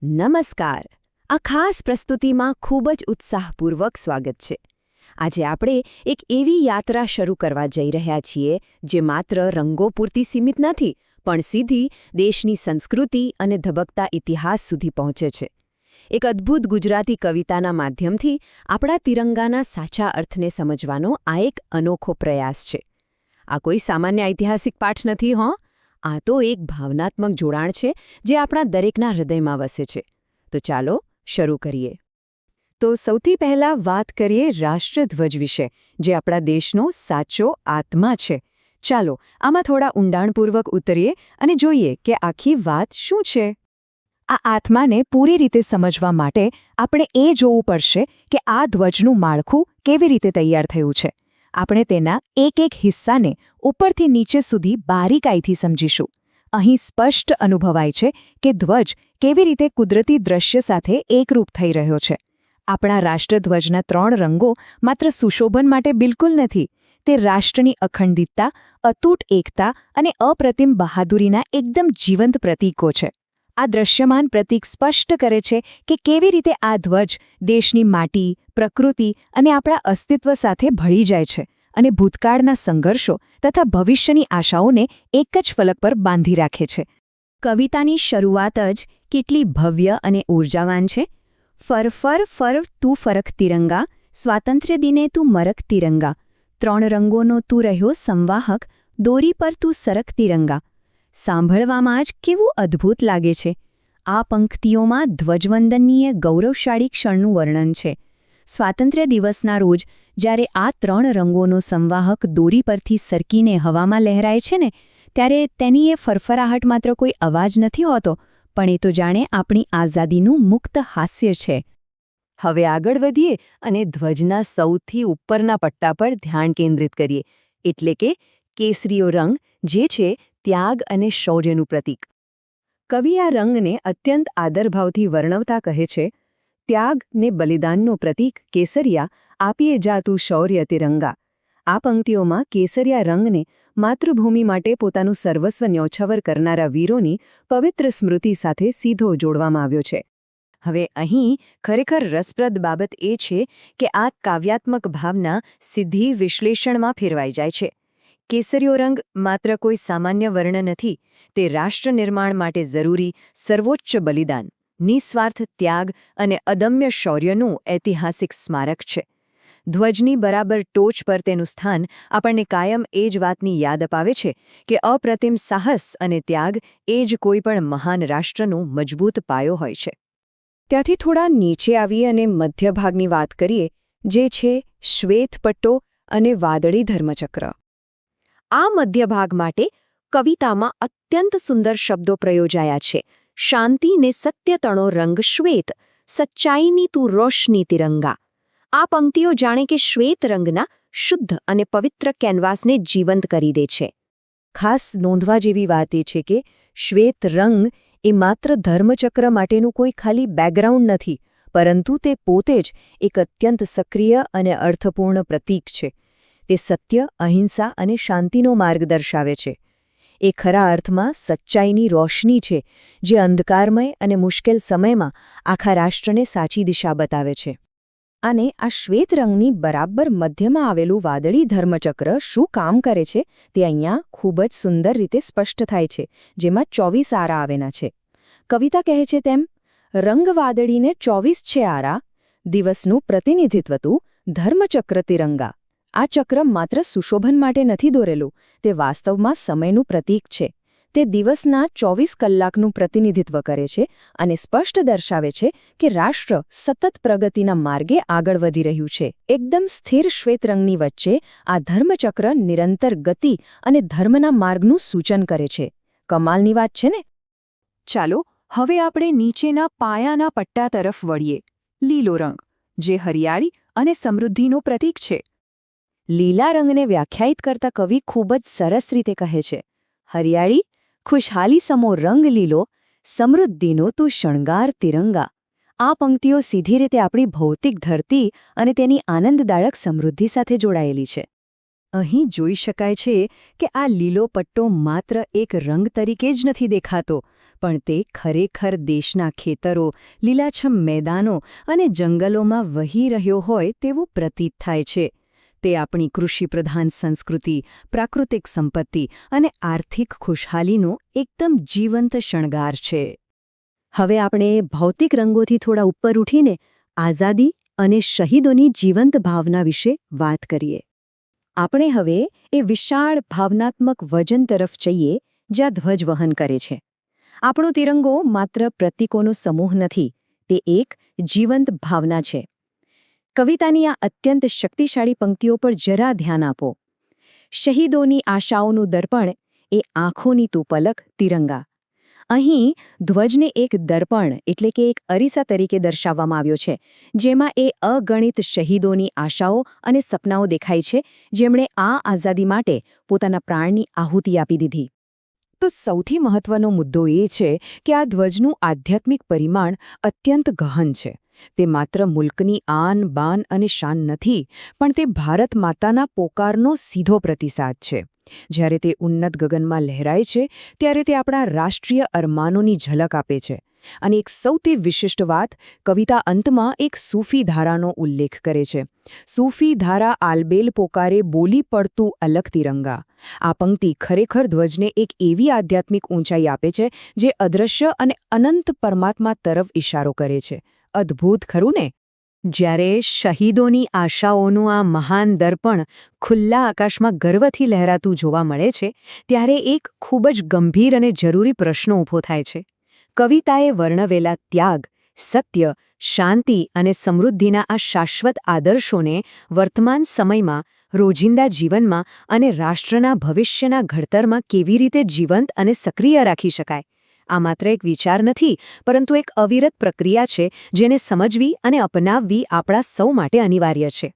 નમસ્કાર. આ ખાસ પ્રસ્તુતિમાં ખૂબ જ ઉત્સાહપૂર્વક સ્વાગત છે. આજે આપણે એક એવી યાત્રા શરૂ કરવા જઈ રહ્યા છીએ જે માત્ર રંગો પૂરતી સીમિત નથી, પણ સીધી દેશની સંસ્કૃતિ અને ધબકતા ઇતિહાસ સુધી પહોંચે છે. એક અદ્ભુત ગુજરાતી કવિતાના માધ્યમથી આપણા તિરંગાના સાચા અર્થને સમજવાનો આ એક અનોખો પ્રયાસ છે. આ કોઈ સામાન્ય ઐતિહાસિક પાઠ નથી હોં. આ તો એક ભાવનાત્મક જોડાણ છે જે આપણા દરેકના હૃદયમાં વસે છે. તો ચાલો શરૂ કરીએ. તો સૌથી પહેલાં વાત કરીએ રાષ્ટ્રધ્વજ વિશે, જે આપણા દેશનો સાચો આત્મા છે. ચાલો આમાં થોડા ઊંડાણપૂર્વક ઉતરીએ અને જોઈએ કે આખી વાત શું છે. આ આત્માને પૂરી રીતે સમજવા માટે આપણે એ જોવું પડશે કે આ ધ્વજનું માળખું કેવી રીતે તૈયાર થયું છે. આપણે તેના એક હિસ્સાને ઉપરથી નીચે સુધી બારીકાઈથી સમજીશું. અહીં સ્પષ્ટ અનુભવાય છે કે ધ્વજ કેવી રીતે કુદરતી દ્રશ્ય સાથે એકરૂપ થઈ રહ્યો છે. આપણા રાષ્ટ્રધ્વજના 3 રંગો માત્ર સુશોભન માટે બિલકુલ નથી. તે રાષ્ટ્રની અખંડિતતા, અતૂટ એકતા અને અપ્રતિમ બહાદુરીના એકદમ જીવંત પ્રતીકો છે. આ દ્રશ્યમાન પ્રતીક સ્પષ્ટ કરે છે કે કેવી રીતે આ ધ્વજ દેશની માટી, પ્રકૃતિ અને આપણા અસ્તિત્વ સાથે ભળી જાય છે અને ભૂતકાળના સંઘર્ષો તથા ભવિષ્યની આશાઓને એક જ ફલક પર બાંધી રાખે છે. કવિતાની શરૂઆત જ કેટલી ભવ્ય અને ઊર્જાવાન છે. ફર ફર ફર તું ફરક તિરંગા, સ્વાતંત્ર્ય દિને તું મરક તિરંગા, 3 રંગોનો તું રહ્યો સંવાહક, દોરી પર તું સરક તિરંગા. સાંભળવામાં જ કેવું અદ્ભુત લાગે છે. આ પંક્તિઓમાં ધ્વજવંદનીય ગૌરવશાળી ક્ષણનું વર્ણન છે. સ્વાતંત્ર્ય દિવસના રોજ જ્યારે આ 3 રંગોનો સંવાહક દોરી પરથી સરકીને હવામાં લહેરાય છે ને, ત્યારે તેની એ ફરફરાહટ માત્ર કોઈ અવાજ નથી હોતો, પણ એ તો જાણે આપણી આઝાદીનું મુક્ત હાસ્ય છે. હવે આગળ વધીએ અને ધ્વજના સૌથી ઉપરના પટ્ટા પર ધ્યાન કેન્દ્રિત કરીએ, એટલે કે કેસરીયો રંગ, જે છે ત્યાગ અને શૌર્યનું પ્રતીક. કવિ આ રંગને અત્યંત આદરભાવથી વર્ણવતા કહે છે, ત્યાગ ને બલિદાનનું પ્રતીક કેસરિયા, આપીએ જા તું શૌર્ય તિરંગા. આ પંક્તિઓમાં કેસરિયા રંગને માતૃભૂમિ માટે પોતાનું સર્વસ્વ ન્યોછાવર કરનારા વીરોની પવિત્ર સ્મૃતિ સાથે સીધો જોડવામાં આવ્યો છે. હવે અહીં ખરેખર રસપ્રદ બાબત એ છે કે આ કાવ્યાત્મક ભાવના સીધી વિશ્લેષણમાં ફેરવાઈ જાય છે. કેસરીયો રંગ માત્ર કોઈ સામાન્ય વર્ણ નથી. તે રાષ્ટ્ર નિર્માણ માટે જરૂરી સર્વોચ્ચ બલિદાન, નિસ્વાર્થ ત્યાગ અને અદમ્ય શૌર્યનું ઐતિહાસિક સ્મારક છે. ધ્વજની બરાબર ટોચ પર તેનું સ્થાન આપણને કાયમ એ જ વાતની યાદ અપાવે છે કે અપ્રતિમ સાહસ અને ત્યાગ એ જ કોઈપણ મહાન રાષ્ટ્રનો મજબૂત પાયો હોય છે. ત્યાંથી થોડા નીચે આવી અને મધ્યભાગની વાત કરીએ, જે છે શ્વેત પટ્ટો અને વાદળી ધર્મચક્ર. આ મધ્યભાગ માટે કવિતામાં અત્યંત સુંદર શબ્દો પ્રયોજાયા છે. શાંતિ ને સત્યતણો રંગ શ્વેત, સચ્ચાઈની તું રોશની તિરંગા. આ પંક્તિઓ જાણે કે શ્વેત રંગના શુદ્ધ અને પવિત્ર કેનવાસને જીવંત કરી દે છે. ખાસ નોંધવા જેવી વાત એ છે કે શ્વેત રંગ એ માત્ર ધર્મચક્ર માટેનું કોઈ ખાલી બેકગ્રાઉન્ડ નથી, પરંતુ તે પોતે જ એક અત્યંત સક્રિય અને અર્થપૂર્ણ પ્રતીક છે. તે સત્ય, અહિંસા અને શાંતિનો માર્ગ દર્શાવે છે. એ ખરા અર્થમાં સચ્ચાઈની રોશની છે, જે અંધકારમય અને મુશ્કેલ સમયમાં આખા રાષ્ટ્રને સાચી દિશા બતાવે છે. અને આ શ્વેત રંગની બરાબર મધ્યમાં આવેલું વાદળી ધર્મચક્ર શું કામ કરે છે તે અહીંયા ખૂબ જ સુંદર રીતે સ્પષ્ટ થાય છે, જેમાં 24 આરા આવેલા છે. કવિતા કહે છે તેમ, રંગ વાદળીને 24 છે આરા, દિવસનું પ્રતિનિધિત્વ તું ધર્મચક્ર તિરંગા. આ ચક્ર માત્ર સુશોભન માટે નથી દોરેલું, તે વાસ્તવમાં સમયનું પ્રતીક છે. તે દિવસના 24 કલાકનું પ્રતિનિધિત્વ કરે છે અને સ્પષ્ટ દર્શાવે છે કે રાષ્ટ્ર સતત પ્રગતિના માર્ગે આગળ વધી રહ્યું છે. એકદમ સ્થિર શ્વેત રંગની વચ્ચે આ ધર્મચક્ર નિરંતર ગતિ અને ધર્મના માર્ગનું સૂચન કરે છે. કમાલની વાત છે ને? ચાલો હવે આપણે નીચેના પાયાના પટ્ટા તરફ વળીએ. લીલો રંગ, જે હરિયાળી અને સમૃદ્ધિનું પ્રતીક છે. લીલા રંગને વ્યાખ્યાયિત કરતા કવિ ખૂબ જ સરસ રીતે કહે છે, હરિયાળી, ખુશહાલી સમો રંગ લીલો, સમૃદ્ધિનો તું શણગાર તિરંગા. આ પંક્તિઓ સીધી રીતે આપણી ભૌતિક ધરતી અને તેની આનંદદાયક સમૃદ્ધિ સાથે જોડાયેલી છે. અહીં જોઈ શકાય છે કે આ લીલો પટ્ટો માત્ર એક રંગ તરીકે જ નથી દેખાતો, પણ તે ખરેખર દેશના ખેતરો, લીલાછમ મેદાનો અને જંગલોમાં વહી રહ્યો હોય તેવું પ્રતીત થાય છે. તે આપણી કૃષિપ્રધાન સંસ્કૃતિ, પ્રાકૃતિક સંપત્તિ અને આર્થિક ખુશહાલીનો એકદમ જીવંત શણગાર છે. હવે આપણે ભૌતિક રંગોથી થોડા ઉપર ઉઠીને આઝાદી અને શહીદોની જીવંત ભાવના વિશે વાત કરીએ. આપણે હવે એ વિશાળ ભાવનાત્મક વજન તરફ જઈએ જ્યાં ધ્વજ વહન કરે છે. આપણો તિરંગો માત્ર પ્રતીકોનો સમૂહ નથી, તે એક જીવંત ભાવના છે. કવિતાની આ અત્યંત શક્તિશાળી પંક્તિઓ પર જરા ધ્યાન આપો. શહીદોની આશાઓનું દર્પણ એ આંખોની તું પલક તિરંગા. અહીં ધ્વજને એક દર્પણ એટલે કે એક અરીસા તરીકે દર્શાવવામાં આવ્યો છે, જેમાં એ અગણિત શહીદોની આશાઓ અને સપનાઓ દેખાય છે, જેમણે આ આઝાદી માટે પોતાના પ્રાણની આહુતિ આપી દીધી. તો સૌથી મહત્વનો મુદ્દો એ છે કે આ ધ્વજનું આધ્યાત્મિક પરિમાણ અત્યંત ગહન છે. તે માત્ર મુલ્કની આન, બાન અને શાન નથી, પણ તે ભારત માતાના પોકારનો સીધો પ્રતિસાદ છે. જ્યારે તે ઉન્નત ગગનમાં લહેરાય છે, ત્યારે તે આપણા રાષ્ટ્રીય અરમાનોની ઝલક આપે છે. અને એક સૌથી વિશિષ્ટ વાત, કવિતા અંતમાં એક સૂફી ધારાનો ઉલ્લેખ કરે છે. સૂફી ધારા આલબેલ પોકારે બોલી પડતું અલગ તિરંગા. આ પંક્તિ ખરેખર ધ્વજને એક એવી આધ્યાત્મિક ઊંચાઈ આપે છે જે અદૃશ્ય અને અનંત પરમાત્મા તરફ ઇશારો કરે છે. અદ્ભુત ખરું ને? જ્યારે શહીદોની આશાઓનું આ મહાન દર્પણ ખુલ્લા આકાશમાં ગર્વથી લહેરાતું જોવા મળે છે, ત્યારે એક ખૂબ જ ગંભીર અને જરૂરી પ્રશ્ન ઊભો થાય છે. કવિતાએ વર્ણવેલા ત્યાગ, સત્ય, શાંતિ અને સમૃદ્ધિના આ શાશ્વત આદર્શોને વર્તમાન સમયમાં, રોજિંદા જીવનમાં અને રાષ્ટ્રના ભવિષ્યના ઘડતરમાં કેવી રીતે જીવંત અને સક્રિય રાખી શકાય? આ માત્ર એક વિચાર નથી, પરંતુ એક અવિરત પ્રક્રિયા છે જેને સમજવી અને અપનાવવી આપણા સૌ માટે અનિવાર્ય છે.